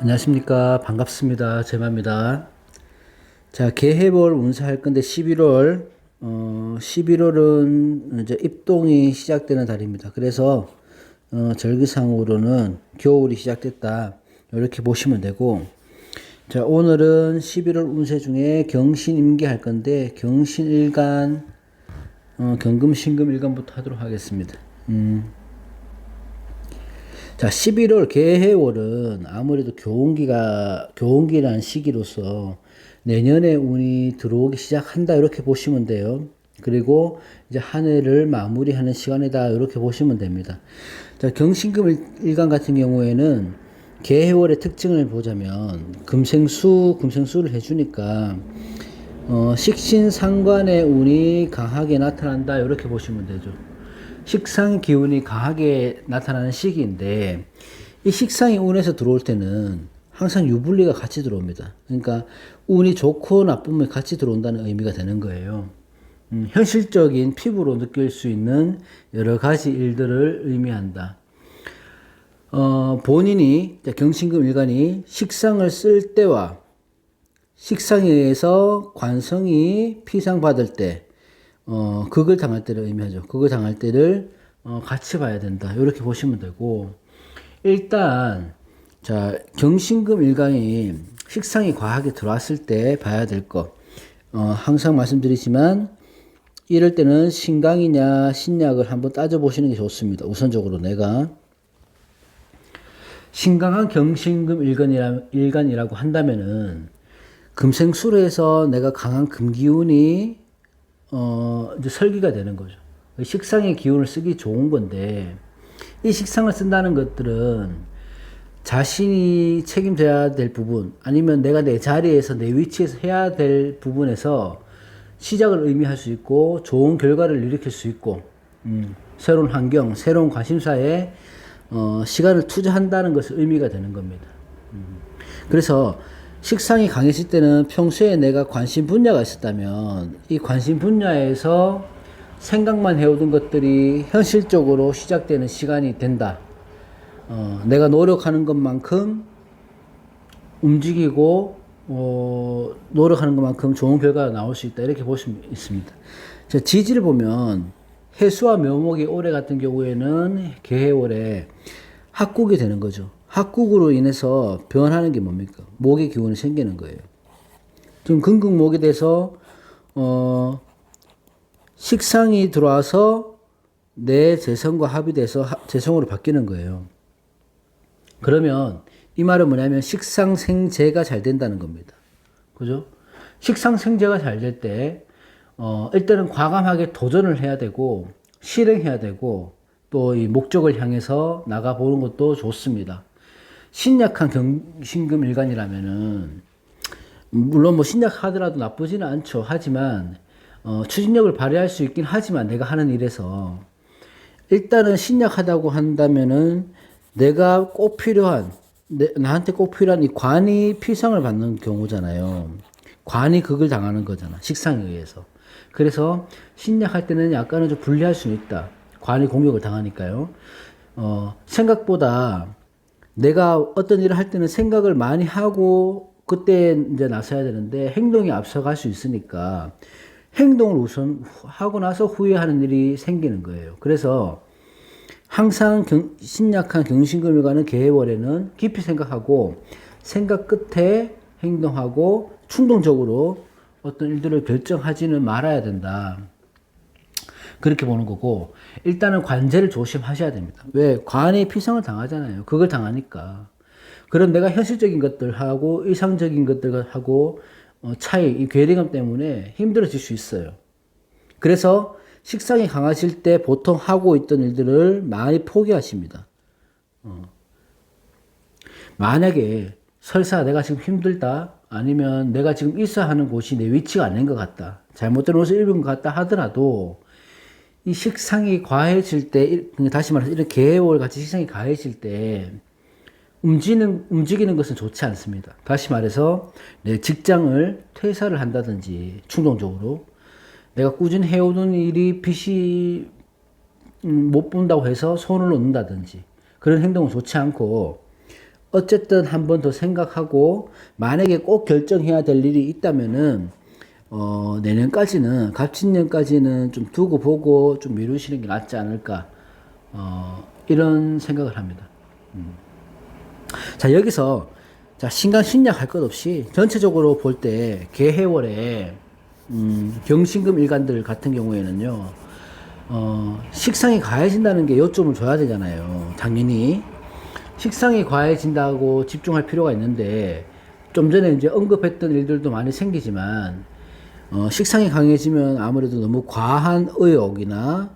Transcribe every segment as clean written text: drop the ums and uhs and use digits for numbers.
안녕하십니까. 반갑습니다. 제마입니다. 자, 개해월 운세할 건데 11월은 이제 입동이 시작되는 달입니다. 그래서 절기상으로는 겨울이 시작됐다. 이렇게 보시면 되고, 자, 오늘은 11월 운세 중에 경신임기 할 건데 경신일간, 경금신금일간부터 하도록 하겠습니다. 자, 11월 개해월은 아무래도 교운기라는 시기로서 내년에 운이 들어오기 시작한다, 이렇게 보시면 돼요. 그리고 이제 한 해를 마무리하는 시간이다, 이렇게 보시면 됩니다. 자, 경신금 일간 같은 경우에는 개해월의 특징을 보자면 금생수를 해주니까 식신상관의 운이 강하게 나타난다, 이렇게 보시면 되죠. 식상 기운이 강하게 나타나는 시기인데, 이 식상이 운에서 들어올 때는 항상 유불리가 같이 들어옵니다. 그러니까 운이 좋고 나쁨이 같이 들어온다는 의미가 되는 거예요. 현실적인 피부로 느낄 수 있는 여러 가지 일들을 의미한다. 본인이 경신금 일간이 식상을 쓸 때와 식상에 의해서 관성이 피상받을 때, 극을 당할 때를 의미하죠. 극을 당할 때를 같이 봐야 된다, 이렇게 보시면 되고, 일단 자, 경신금 일간이 식상이 과하게 들어왔을 때 봐야 될 것, 항상 말씀드리지만 이럴 때는 신강이냐 신약을 한번 따져보시는 게 좋습니다. 우선적으로 내가 신강한 경신금 일간이라고 한다면은 금생술에서 내가 강한 금기운이 이제 설기가 되는 거죠. 식상의 기운을 쓰기 좋은 건데, 이 식상을 쓴다는 것들은 자신이 책임져야 될 부분, 아니면 내가 내 자리에서 내 위치에서 해야 될 부분에서 시작을 의미할 수 있고, 좋은 결과를 일으킬 수 있고, 새로운 환경, 새로운 관심사에 시간을 투자한다는 것을 의미가 되는 겁니다. 그래서 식상이 강해질 때는 평소에 내가 관심 분야가 있었다면 이 관심 분야에서 생각만 해오던 것들이 현실적으로 시작되는 시간이 된다. 내가 노력하는 것만큼 움직이고 노력하는 것만큼 좋은 결과가 나올 수 있다, 이렇게 볼 수 있습니다. 자, 지지를 보면 해수와 묘목이 올해 같은 경우에는 개해월에 합국이 되는 거죠. 합국으로 인해서 변하는 게 뭡니까? 목의 기운이 생기는 거예요. 지금 금극목이 돼서 식상이 들어와서 내 재성과 합의돼서 재성으로 바뀌는 거예요. 그러면 이 말은 뭐냐면 식상생재가 잘 된다는 겁니다. 그죠? 식상생재가 잘 될 때 일단은 과감하게 도전을 해야 되고 실행해야 되고, 또 이 목적을 향해서 나가보는 것도 좋습니다. 신약한 경신금 일간이라면은 물론 뭐 신약하더라도 나쁘지는 않죠. 하지만 추진력을 발휘할 수 있긴 하지만, 내가 하는 일에서 일단은 신약하다고 한다면은 내가 꼭 필요한, 나한테 꼭 필요한 이 관이 피상을 받는 경우잖아요. 관이 극을 당하는 거잖아, 식상에 의해서. 그래서 신약할 때는 약간은 좀 불리할 수는 있다. 관이 공격을 당하니까요. 생각보다 내가 어떤 일을 할 때는 생각을 많이 하고 그때 이제 나서야 되는데 행동이 앞서갈 수 있으니까 행동을 우선 하고 나서 후회하는 일이 생기는 거예요. 그래서 항상 신약한 경신금일간은 개해월에는 깊이 생각하고 생각 끝에 행동하고 충동적으로 어떤 일들을 결정하지는 말아야 된다, 그렇게 보는 거고, 일단은 관제를 조심하셔야 됩니다. 왜? 관이 피상을 당하잖아요. 그걸 당하니까. 그럼 내가 현실적인 것들하고 이상적인 것들하고 차이, 이 괴리감 때문에 힘들어질 수 있어요. 그래서 식상이 강하실 때 보통 하고 있던 일들을 많이 포기하십니다. 만약에 설사 내가 지금 힘들다, 아니면 내가 지금 있어야 하는 곳이 내 위치가 아닌 것 같다, 잘못된 옷을 입은 것 같다 하더라도 이 식상이 과해질 때, 다시 말해서 이런 개월 같이 식상이 과해질 때 움직이는 것은 좋지 않습니다. 다시 말해서 내 직장을 퇴사를 한다든지, 충동적으로 내가 꾸준히 해오던 일이 빛이 못 본다고 해서 손을 놓는다든지, 그런 행동은 좋지 않고, 어쨌든 한 번 더 생각하고 만약에 꼭 결정해야 될 일이 있다면은 내년까지는 갑진년까지는 좀 두고 보고 좀 미루시는 게 낫지 않을까 이런 생각을 합니다. 자 여기서 자 신강신약 할 것 없이 전체적으로 볼 때 개해월에 경신금 일간들 같은 경우에는요 식상이 과해진다는 게 요점을 줘야 되잖아요. 당연히 식상이 과해진다고 집중할 필요가 있는데 좀 전에 이제 언급했던 일들도 많이 생기지만 식상이 강해지면 아무래도 너무 과한 의욕이나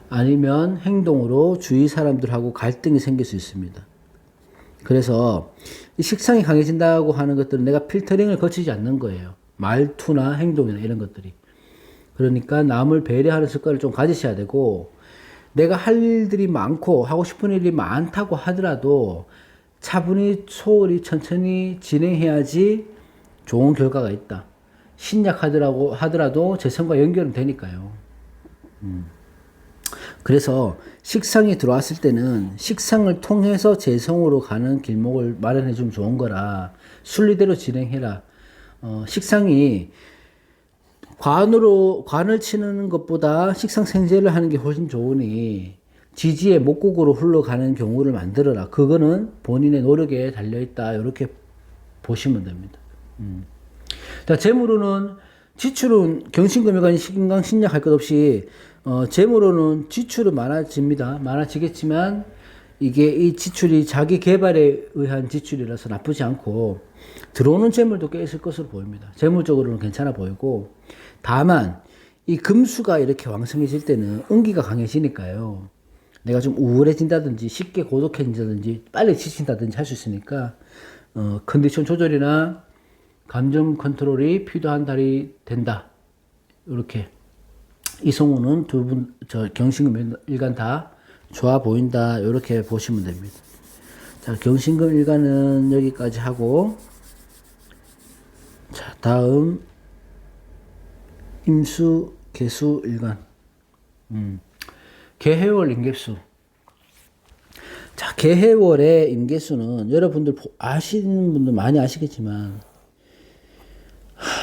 아니면 행동으로 주위 사람들하고 갈등이 생길 수 있습니다. 그래서 이 식상이 강해진다고 하는 것들은 내가 필터링을 거치지 않는 거예요. 말투나 행동이나 이런 것들이. 그러니까 남을 배려하는 습관을 좀 가지셔야 되고 내가 할 일들이 많고 하고 싶은 일이 많다고 하더라도 차분히 소홀히 천천히 진행해야지 좋은 결과가 있다. 신약하더라도 재성과 연결은 되니까요. 그래서 식상이 들어왔을 때는 식상을 통해서 재성으로 가는 길목을 마련해 주면 좋은 거라 순리대로 진행해라. 식상이 관을 치는 것보다 식상생재를 하는 게 훨씬 좋으니 지지의 목국으로 흘러가는 경우를 만들어라. 그거는 본인의 노력에 달려있다. 이렇게 보시면 됩니다. 자, 재물로는 지출은 경신금일간 신강 신약 할 것 없이 재물로는 지출은 많아집니다. 많아지겠지만 이게 이 지출이 자기 개발에 의한 지출이라서 나쁘지 않고 들어오는 재물도 꽤 있을 것으로 보입니다. 재물적으로는 괜찮아 보이고 다만 이 금수가 이렇게 왕성해질 때는 음기가 강해지니까요. 내가 좀 우울해진다든지 쉽게 고독해진다든지 빨리 지친다든지 할 수 있으니까 컨디션 조절이나 감정 컨트롤이 필요한 달이 된다. 이렇게 이성우는 두 분 경신금 일간 다 좋아 보인다. 이렇게 보시면 됩니다. 자, 경신금 일간은 여기까지 하고 자, 다음 임수 개수 일간 개해월 임계수. 자, 개해월의 임계수는 여러분들 아시는 분들 많이 아시겠지만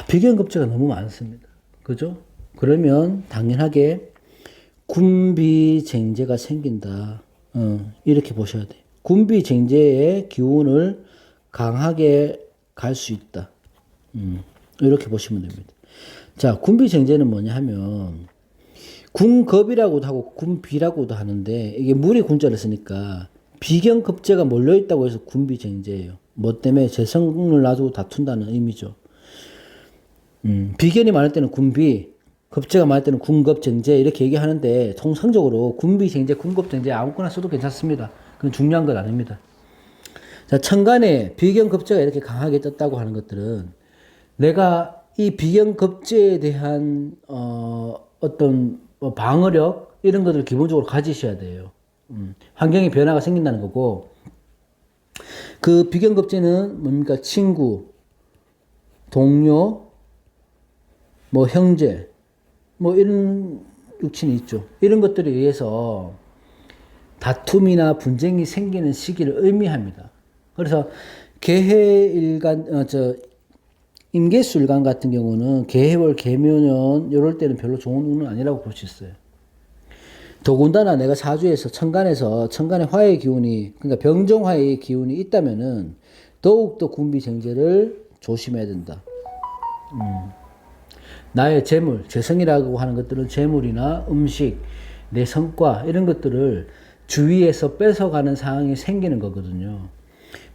비견급제가 너무 많습니다. 그죠? 그러면 당연하게 군비쟁제가 생긴다. 이렇게 보셔야 돼요. 군비쟁제의 기운을 강하게 갈 수 있다. 이렇게 보시면 됩니다. 자, 군비쟁제는 뭐냐 하면 군겁이라고도 하고 군비라고도 하는데 이게 물이 군자를 쓰니까 비견급제가 몰려있다고 해서 군비쟁제예요. 뭐 때문에 재성을 놔두고 다툰다는 의미죠. 비견이 많을 때는 군비, 급제가 많을 때는 군급쟁제 이렇게 얘기하는데 통상적으로 군비쟁제, 군급쟁제 아무거나 써도 괜찮습니다. 그건 중요한 건 아닙니다. 자, 천간에 비견급제가 이렇게 강하게 떴다고 하는 것들은 내가 이 비견급제에 대한 어떤 방어력 이런 것들을 기본적으로 가지셔야 돼요. 환경의 변화가 생긴다는 거고 그 비견급제는 뭡니까? 친구, 동료, 뭐 형제, 뭐 이런 육친이 있죠. 이런 것들에 의해서 다툼이나 분쟁이 생기는 시기를 의미합니다. 그래서 개해일간, 임계수일간 같은 경우는 개해월, 개묘년 이럴 때는 별로 좋은 운은 아니라고 볼 수 있어요. 더군다나 내가 사주에서 천간의 화의 기운이 그러니까 병정화의 기운이 있다면은 더욱더 군비쟁제를 조심해야 된다. 나의 재물, 재성이라고 하는 것들은 재물이나 음식, 내 성과 이런 것들을 주위에서 뺏어가는 상황이 생기는 거거든요.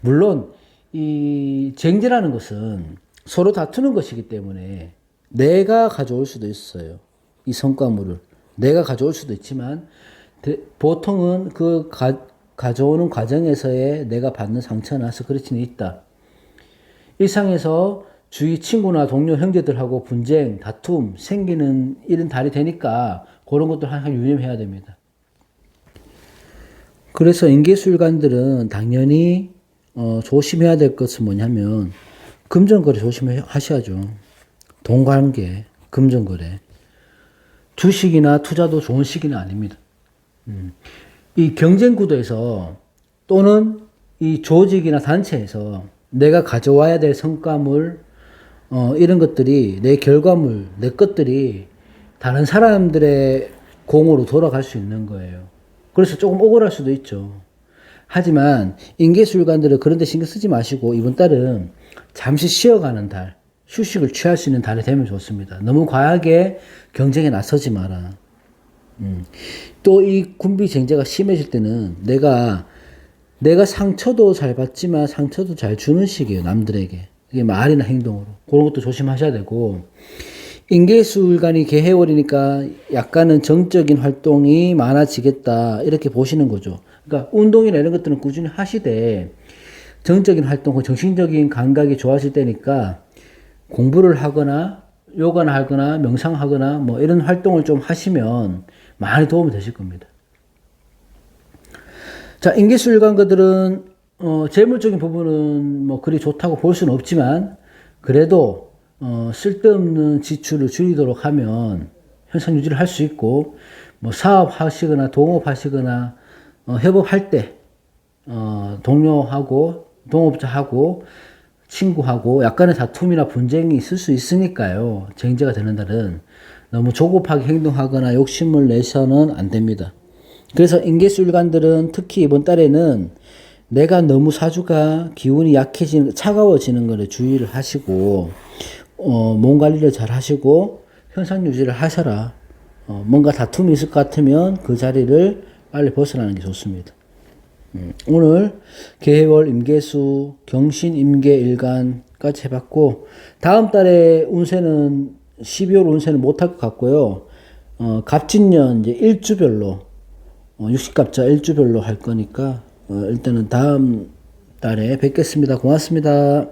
물론 이 쟁제라는 것은 서로 다투는 것이기 때문에 내가 가져올 수도 있어요. 이 성과물을 내가 가져올 수도 있지만 보통은 그 가져오는 과정에서의 내가 받는 상처나 스크래치는 있다. 일상에서 주위 친구나 동료 형제들하고 분쟁, 다툼 생기는 이런 달이 되니까 그런 것들 항상 유념해야 됩니다. 그래서 임계수일간들은 당연히 조심해야 될 것은 뭐냐면 금전거래 조심하셔야죠. 돈관계, 금전거래. 주식이나 투자도 좋은 시기는 아닙니다. 이 경쟁구도에서 또는 이 조직이나 단체에서 내가 가져와야 될 성과물, 이런 것들이, 내 결과물, 내 것들이 다른 사람들의 공으로 돌아갈 수 있는 거예요. 그래서 조금 억울할 수도 있죠. 하지만 인계수일관들은 그런 데 신경 쓰지 마시고 이번 달은 잠시 쉬어가는 달, 휴식을 취할 수 있는 달이 되면 좋습니다. 너무 과하게 경쟁에 나서지 마라. 또 이 군비쟁제가 심해질 때는 내가 상처도 잘 받지만 상처도 잘 주는 시기예요. 남들에게. 이게 말이나 행동으로. 그런 것도 조심하셔야 되고, 인계수일관이 개해월이니까 약간은 정적인 활동이 많아지겠다 이렇게 보시는 거죠. 그러니까 운동이나 이런 것들은 꾸준히 하시되 정적인 활동, 정신적인 감각이 좋아질 때니까 공부를 하거나 요가나 하거나 명상하거나 뭐 이런 활동을 좀 하시면 많이 도움이 되실 겁니다. 자, 인계수일관들은 재물적인 부분은 뭐 그리 좋다고 볼 수는 없지만 그래도 쓸데없는 지출을 줄이도록 하면 현상 유지를 할 수 있고, 뭐 사업하시거나 동업하시거나 협업할 때 동료하고 동업자하고 친구하고 약간의 다툼이나 분쟁이 있을 수 있으니까요. 쟁제가 되는 달은 너무 조급하게 행동하거나 욕심을 내서는 안 됩니다. 그래서 인계수일관들은 특히 이번 달에는 내가 너무 사주가 기운이 차가워지는 것에 주의를 하시고, 몸 관리를 잘 하시고 현상 유지를 하셔라. 뭔가 다툼이 있을 것 같으면 그 자리를 빨리 벗어나는 게 좋습니다. 오늘 개해월 임계수 경신 임계 일간까지 해봤고, 다음 달에 운세는 12월 운세는 못할 것 같고요. 갑진년 이제 일주별로 60갑자 일주별로 할 거니까 일단은 다음 달에 뵙겠습니다. 고맙습니다.